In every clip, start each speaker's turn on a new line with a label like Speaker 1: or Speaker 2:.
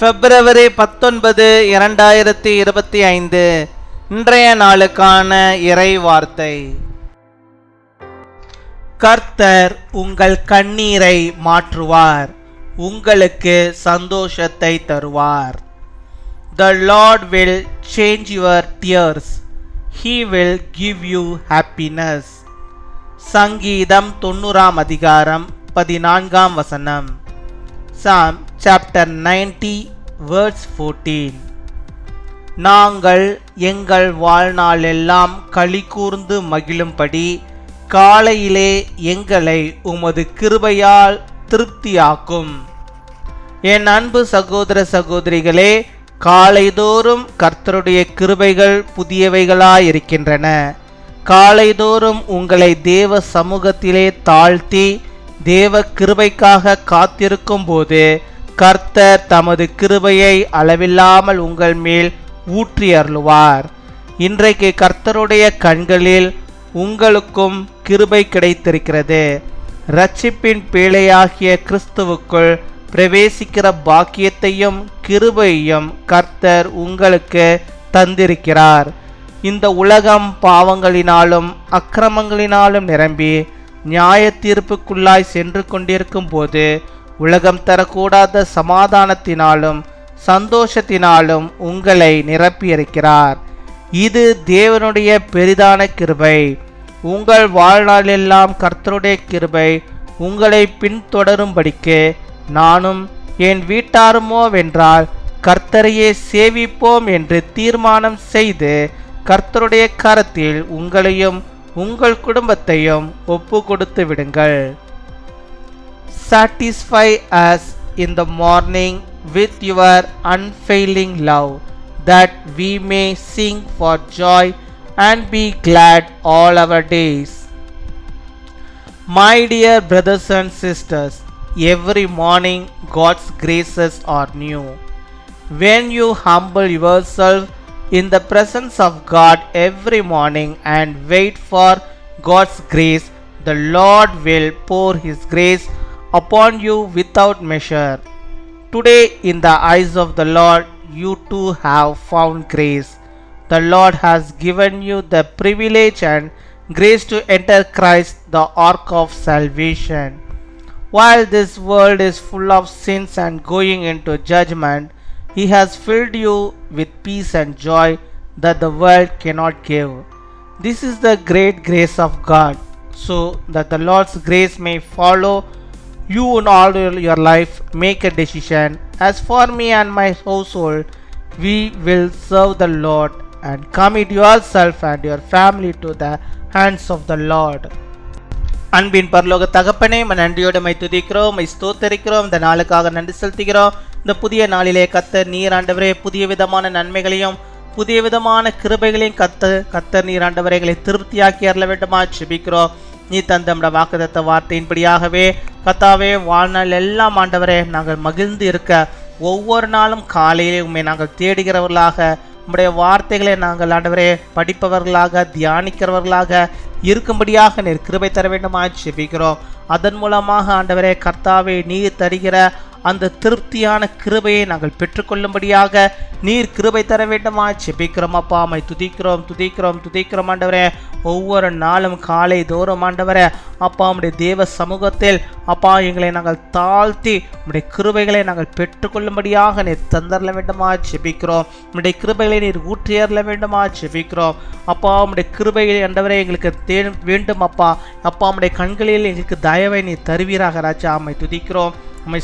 Speaker 1: பிப்ரவரி 19, 2025 இன்றைய நாளுக்கான இறை வார்த்தை. கர்த்தர் உங்கள் கண்ணீரை மாற்றுவார், உங்களுக்கு சந்தோஷத்தை தருவார். The Lord will change your tears, He will give you happiness. சங்கீதம் 90 அதிகாரம் 14 வசனம். Psalm chapter 90 verse 14. நாங்கள் எங்கள் வாழ்நாளெல்லாம் களி கூர்ந்து மகிழும்படி காலையிலே எங்களை உமது கிருபையால் திருப்தியாக்கும். என் அன்பு சகோதர சகோதரிகளே, காலைதோறும் கர்த்தருடைய கிருபைகள் புதியவைகளாயிருக்கின்றன. காலைதோறும் உங்களை தேவ சமூகத்திலே தாழ்த்தி தேவ கிருபைக்காக காத்திருக்கும் போது கர்த்தர் தமது கிருபையை அளவில்லாமல் உங்கள் மேல் ஊற்றி அருளுவார். இன்றைக்கு கர்த்தருடைய கண்களில் உங்களுக்கும் கிருபை கிடைத்திருக்கிறது. இரட்சிப்பின் பேழையாகிய கிறிஸ்துவுக்குள் பிரவேசிக்கிற பாக்கியத்தையும் கிருபையையும் கர்த்தர் உங்களுக்கு தந்திருக்கிறார். இந்த உலகம் பாவங்களினாலும் அக்கிரமங்களினாலும் நிரம்பி நியாய தீர்ப்புக்குள்ளாய் சென்று கொண்டிருக்கும் போது உலகம் தரக்கூடாத சமாதானத்தினாலும் சந்தோஷத்தினாலும் உங்களை நிரப்பியிருக்கிறார். இது தேவனுடைய பெரிதான கிருபை. உங்கள் வாழ்நாளெல்லாம் கர்த்தருடைய கிருபை உங்களை பின்தொடரும்படிக்கு நானும் என் வீட்டாருமோ வென்றால் கர்த்தரையே சேவிப்போம் என்று தீர்மானம் செய்து கர்த்தருடைய கரத்தில் உங்களையும் உங்கள் குடும்பத்தையும் ஒப்பு கொடுத்து விடுங்கள். Satisfy us in the morning with your unfailing love, that we may sing for joy and be glad all our days. My dear brothers and sisters, every morning God's graces are new. When you humble yourself in the presence of God every morning and wait for God's grace, the Lord will pour His grace upon you without measure. Today, in the eyes of the Lord, you too have found grace. The Lord has given you the privilege and grace to enter Christ, the ark of salvation. While this world is full of sins and going into judgment, He has filled you with peace and joy that the world cannot give. This is the great grace of God, so that the Lord's grace may follow you in all your life. Make a decision. As for me and my household, we will serve the Lord, and commit yourself and your family to the hands of the Lord. அன்பின் பரலோக தகப்பனே, நன்றியோடு my துதிக்கிறோம், my ஸ்தோத்தரிக்கிறோம். இந்த நாளுக்காக நன்றி செலுத்துகிறோம். இந்த புதிய நாளிலே கர்த்தர் நீர் ஆண்டவரே புதிய விதமான நன்மைகளையும் புதிய விதமான கிருபைகளையும் கர்த்தர் நீர் ஆண்டவரே எங்களை திருப்தியாக்கி அருள வேண்டுமா ஜெபிக்கிறோம். நீ தந்த வாக்குத்தத்த வார்த்தையின்படியாகவே கர்த்தாவே வாழ்நாள் எல்லாம் ஆண்டவரே நாங்கள் மகிழ்ந்து இருக்க ஒவ்வொரு நாளும் காலையிலே உண்மை நாங்கள் தேடுகிறவர்களாக உம்முடைய வார்த்தைகளை நாங்கள் ஆண்டவரே படிப்பவர்களாக தியானிக்கிறவர்களாக இருக்கும்படியாக நீர் கிருபை தர வேண்டுமா ஜெபிக்கிறோம். அதன் மூலமாக ஆண்டவரே கர்த்தாவே நீர் தருகிற அந்த திருப்தியான கிருபையை நாங்கள் பெற்றுக்கொள்ளும்படியாக நீர் கிருபை தர வேண்டுமா ஜெபிக்கிறோம். அப்பா மை துதிக்கிறோம் ஆண்டவரே. ஒவ்வொரு நாளும் காலை தோறும் ஆண்டவரே அப்பா உம்முடைய தேவ சமூகத்தில் அப்பா எங்களை நாங்கள் தாழ்த்தி உம்முடைய கிருபைகளை நாங்கள் பெற்றுக்கொள்ளும்படியாக நீர் தந்தரல வேண்டுமா ஜெபிக்கிறோம். உம்முடைய கிருபைகளை நீர் ஊற்றியறல வேண்டுமா ஜெபிக்கிறோம். அப்பா உம்முடைய கிருபைகளை ஆண்டவரே எங்களுக்கு வேண்டும் அப்பா. அப்பா உம்முடைய கண்களில் எங்களுக்கு தயவை நீர் தருவீராக ராஜா. அம்மை துதிக்கிறோம், உம்மை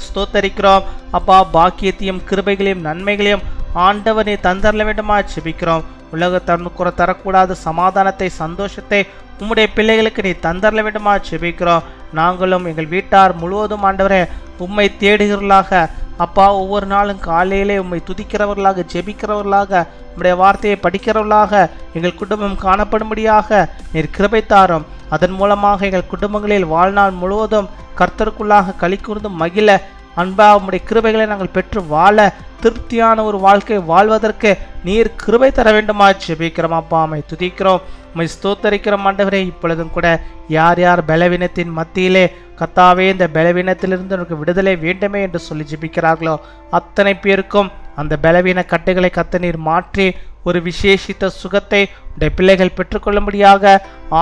Speaker 1: ஸ்தோத்தரிக்கிறோம். அப்பா பாக்கியத்தையும் கிருபைகளையும் நன்மைகளையும் ஆண்டவர் நீ தந்தரல வேண்டுமா ஜெபிக்கிறோம். உலகத்தனுக்குற தரக்கூடாத சமாதானத்தை சந்தோஷத்தை உம்முடைய பிள்ளைகளுக்கு நீ தந்தரல வேண்டுமா ஜெபிக்கிறோம். நாங்களும் எங்கள் வீட்டார் முழுவதும் ஆண்டவரே உம்மை தேடுகிறவர்களாக அப்பா ஒவ்வொரு நாளும் காலையிலே உம்மை துதிக்கிறவர்களாக ஜெபிக்கிறவர்களாக உம்முடைய வார்த்தையை படிக்கிறவர்களாக எங்கள் குடும்பம் காணப்படும்படியாக நீர் கிருபை தாரும். அதன் மூலமாக எங்கள் குடும்பங்களில் வாழ்நாள் முழுவதும் கர்த்தருக்குள்ளாக களி கூர்ந்து மகிழ அன்பா உம்முடைய கிருபைகளை நாங்கள் பெற்று வாழ திருப்தியான ஒரு வாழ்க்கை வாழ்வதற்கு நீர் கிருபை தர வேண்டுமா ஜெபிக்கிறோம். அப்பா அம்மை துதிக்கிறோம், உம்மை ஸ்தோத்தரிக்கிறோம் ஆண்டவரே. இப்பொழுதும் கூட யார் யார் பலவீனத்தின் மத்தியிலே கர்த்தாவே இந்த பலவீனத்திலிருந்து எனக்கு விடுதலை வேண்டுமே என்று சொல்லி ஜெபிக்கிறார்களோ அத்தனை பேருக்கும் அந்த பலவீன கட்டுகளை கர்த்தர் மாற்றி ஒரு விசேஷித்த சுகத்தை உடைய பிள்ளைகள் பெற்றுக்கொள்ளும்படியாக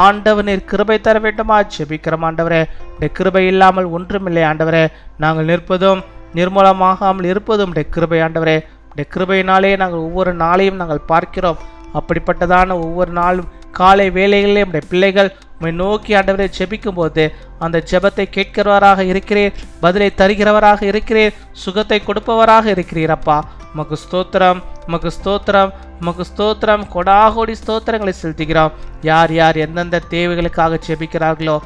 Speaker 1: ஆண்டவர் நீர் கிருபை தர வேண்டுமா ஜெபிக்கிறோம். ஆண்டவரே, உடைய கிருபை இல்லாமல் ஒன்றுமில்லை ஆண்டவரே. நாங்கள் நிற்பதும் நிர்மூலமாகாமல் இருப்பதும் உடைய கிருபை ஆண்டவரே. உடைய கிருபையினாலே நாங்கள் ஒவ்வொரு நாளையும் நாங்கள் பார்க்கிறோம். அப்படிப்பட்டதான ஒவ்வொரு நாளும் காலை வேளைகளிலே நம்முடைய பிள்ளைகள் உம்மை நோக்கி ஆண்டவரை ஜெபிக்கும் போது அந்த ஜெபத்தை கேட்கிறவராக இருக்கிறீர், பதிலை தருகிறவராக இருக்கிறீர், சுகத்தை கொடுப்பவராக இருக்கிறீர். அப்பா உமக்கு ஸ்தோத்திரம், உமக்கு ஸ்தோத்திரம், உமக்கு ஸ்தோத்திரம், கொடாகோடி ஸ்தோத்திரங்களை செலுத்துகிறோம். யார் யார் எந்தெந்த தேவைகளுக்காக ஜெபிக்கிறார்களோ,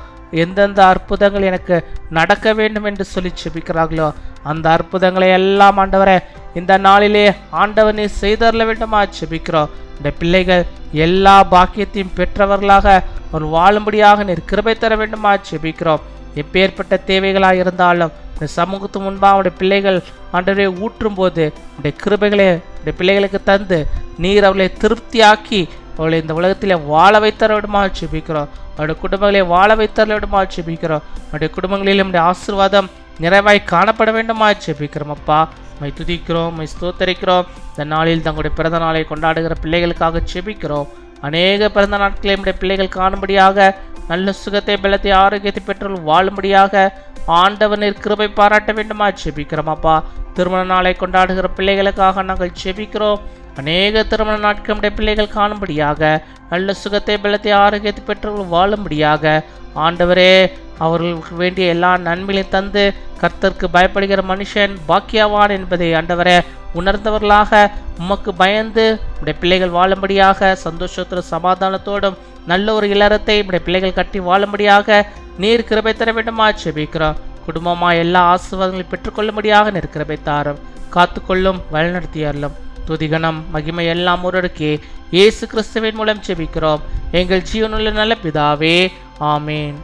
Speaker 1: எந்தெந்த அற்புதங்கள் எனக்கு நடக்க வேண்டும் என்று சொல்லி ஜெபிக்கிறார்களோ அந்த அற்புதங்களை எல்லாம் ஆண்டவரே இந்த நாளிலே ஆண்டவர் நீர் செய்தரல வேண்டுமா ஜெபிக்கிறோம். இந்த பிள்ளைகள் எல்லா பாக்கியத்தையும் பெற்றவர்களாக அவர் வாழும்படியாக நீர் கிருபை தர வேண்டுமா ஜெபிக்கிறோம். எப்பேற்பட்ட தேவைகளாக இருந்தாலும் இந்த சமூகத்து முன்பாக அவருடைய பிள்ளைகள் ஆண்டவரை ஊற்றும் போது உடைய கிருபைகளை உடைய பிள்ளைகளுக்கு தந்து நீர் அவர்களை திருப்தியாக்கி அவளை இந்த உலகத்திலே வாழ வைத்தர விடுமா ஜெபிக்கிறோம். அவருடைய குடும்பங்களை வாழ வைத்தர விடுமா ஜெபிக்கிறோம். அவருடைய குடும்பங்களில் நம்முடைய ஆசீர்வாதம் நிறைவாய் காணப்பட வேண்டுமா ஜெபிக்கிறோம். அப்பா மை துதிக்கிறோம், மை ஸ்தோத்தரிக்கிறோம். இந்த நாளில் தங்களுடைய பிறந்த நாளை கொண்டாடுகிற பிள்ளைகளுக்காக ஜெபிக்கிறோம். அநேக பிறந்த நாட்களை நம்முடைய பிள்ளைகள் காணும்படியாக நல்ல சுகத்தை பலத்தை ஆரோக்கியத்தை பெற்று வாழும்படியாக ஆண்டவர் நீர் கிருபை பாராட்ட வேண்டுமா ஜெபிக்கிறோம். அப்பா திருமண நாளை கொண்டாடுகிற பிள்ளைகளுக்காக நாங்கள் ஜெபிக்கிறோம். அநேக திருமண நாட்கள் நம்முடைய பிள்ளைகள் காணும்படியாக நல்ல சுகத்தை பலத்தை ஆரோக்கியத்தை பெற்று வாழும்படியாக ஆண்டவரே அவர்களுக்கு வேண்டிய எல்லா நன்மைகளையும் தந்து கர்த்தருக்கு பயப்படுகிற மனுஷன் பாக்கியவான் என்பதை ஆண்டவரே உணர்ந்தவர்களாக உமக்கு பயந்து உடைய பிள்ளைகள் வாழும்படியாக சந்தோஷத்தோடும் சமாதானத்தோடும் நல்ல ஒரு இல்லறத்தை உடைய பிள்ளைகள் கட்டி வாழும்படியாக நீர் கிருபை தர வேண்டுமா ஜெபிக்கிறோம். குடும்பமாக எல்லா ஆசீர்வாதங்களையும் பெற்றுக்கொள்ளும்படியாக நீர் கிருபை தாரும், காத்துக்கொள்ளும், வழிநடத்தியறலும். துதிகணம் மகிமை எல்லாம் ஒருவருக்கே இயேசு கிறிஸ்துவின் மூலம் ஜெபிக்கிறோம் எங்கள் ஜீவனுள்ள நல்ல பிதாவே, ஆமேன்.